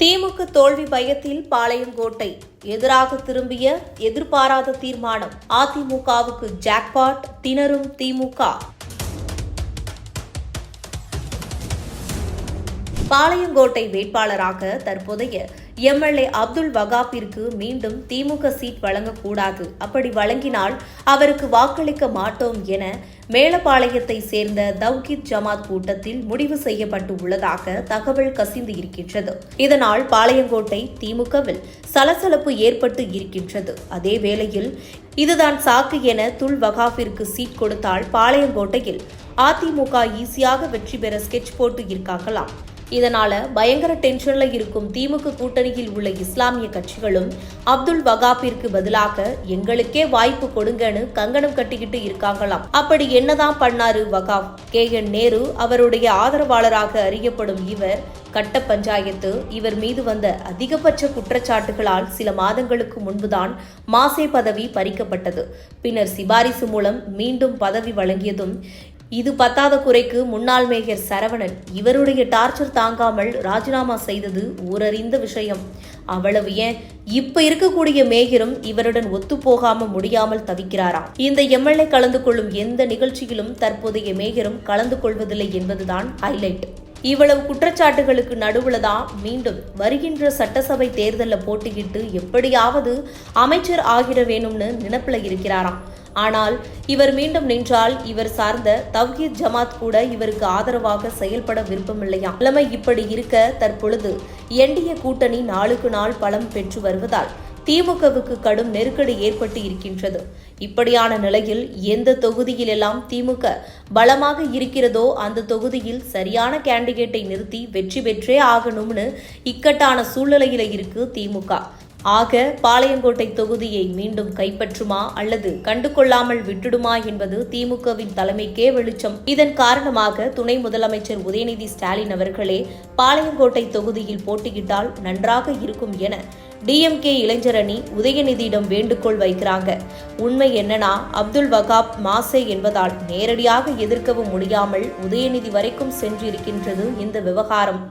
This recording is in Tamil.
திமுக தோல்வி பயத்தில் பாளையங்கோட்டை எதிராக திரும்பிய எதிர்பாராத தீர்மானம். அதிமுகவுக்கு ஜாக்பாட், திணறும் திமுக. பாளையங்கோட்டை வேட்பாளராக தற்போதைய எம்எல்ஏ அப்துல் வகாப்பிற்கு மீண்டும் திமுக சீட் வழங்கக்கூடாது, அப்படி வழங்கினால் அவருக்கு வாக்களிக்க மாட்டோம் என மேலப்பாளையத்தை சேர்ந்த தவ்ஹீத் ஜமாத் கூட்டத்தில் முடிவு செய்யப்பட்டு உள்ளதாக தகவல் கசிந்து இருக்கின்றது. இதனால் பாளையங்கோட்டை திமுகவில் சலசலப்பு ஏற்பட்டு இருக்கின்றது. அதே வேளையில் இதுதான் சாக்கு என துல் வகாப்பிற்கு சீட் கொடுத்தால் பாளையங்கோட்டையில் அதிமுக ஈஸியாக வெற்றி பெற ஸ்கெட்ச் போட்டு இருக்காங்களாம். இதனால பயங்கர டென்ஷன்ல இருக்கும் திமுக கூட்டணியில் உள்ள இஸ்லாமிய கட்சிகளும் அப்துல் வகாப்பிற்கு பதிலாக எங்களுக்கே வாய்ப்பு கொடுங்கன்னு கங்கணம் கட்டிக்கிட்டு இருக்காங்களாம். அப்படி என்னதான் பண்ணாரு வகாப்? KN நேரு அவருடைய ஆதரவாளராக அறியப்படும் இவர் கட்ட பஞ்சாயத்து, இவர் மீது வந்த அதிகபட்ச குற்றச்சாட்டுகளால் சில மாதங்களுக்கு முன்புதான் மாசே பதவி பறிக்கப்பட்டது. பின்னர் சிபாரிசு மூலம் மீண்டும் பதவி வழங்கியதும் இது பத்தாத குறைக்கு முன்னாள் மேயர் சரவணன் இவருடைய டார்ச்சர் தாங்காமல் ராஜினாமா செய்தது ஊரறிந்த விஷயம். அவ்வளவு ஏன், இப்ப இருக்கக்கூடிய மேயரும் இவருடன் ஒத்துப்போகாம முடியாமல் தவிக்கிறாராம். இந்த எம்எல்ஏ கலந்து கொள்ளும் எந்த நிகழ்ச்சியிலும் தற்போதைய மேயரும் கலந்து கொள்வதில்லை என்பதுதான் ஹைலைட். இவ்வளவு குற்றச்சாட்டுகளுக்கு நடுவுல தான் மீண்டும் வருகின்ற சட்டசபை தேர்தலில் போட்டியிட்டு எப்படியாவது அமைச்சர் ஆகிட வேணும்னு நினைப்புல இருக்கிறாராம். ஆனால் இவர் மீண்டும் நின்றால் இவர் சார்ந்த தவ்ஹீத் ஜமாத் கூட இவருக்கு ஆதரவாக செயல்பட விருப்பமில்லையாம். நிலைமை இப்படி இருக்க தற்பொழுது என்டிஏ கூட்டணி நாளுக்கு நாள் பலம் பெற்று வருவதால் திமுகவுக்கு கடும் நெருக்கடி ஏற்பட்டு இருக்கின்றது. இப்படியான நிலையில் எந்த தொகுதியிலெல்லாம் திமுக பலமாக இருக்கிறதோ அந்த தொகுதியில் சரியான கேண்டிடேட்டை நிறுத்தி வெற்றி பெற்றே ஆகணும்னு இக்கட்டான சூழ்நிலையில இருக்கு திமுக. ஆக பாளையங்கோட்டை தொகுதியை மீண்டும் கைப்பற்றுமா அல்லது கண்டுகொள்ளாமல் விட்டுடுமா என்பது திமுகவின் தலைமைக்கே வெளிச்சம். இதன் காரணமாக துணை முதலமைச்சர் உதயநிதி ஸ்டாலின் அவர்களே பாளையங்கோட்டை தொகுதியில் போட்டியிட்டால் நன்றாக இருக்கும் என DMK இளைஞர் அணி உதயநிதியிடம் வேண்டுகோள் வைக்கிறாங்க. உண்மை என்னன்னா அப்துல் வகாப் மாசே என்பதால் நேரடியாக எதிர்க்கவும் முடியாமல் உதயநிதி வரைக்கும் சென்றிருக்கின்றது இந்த விவகாரம்.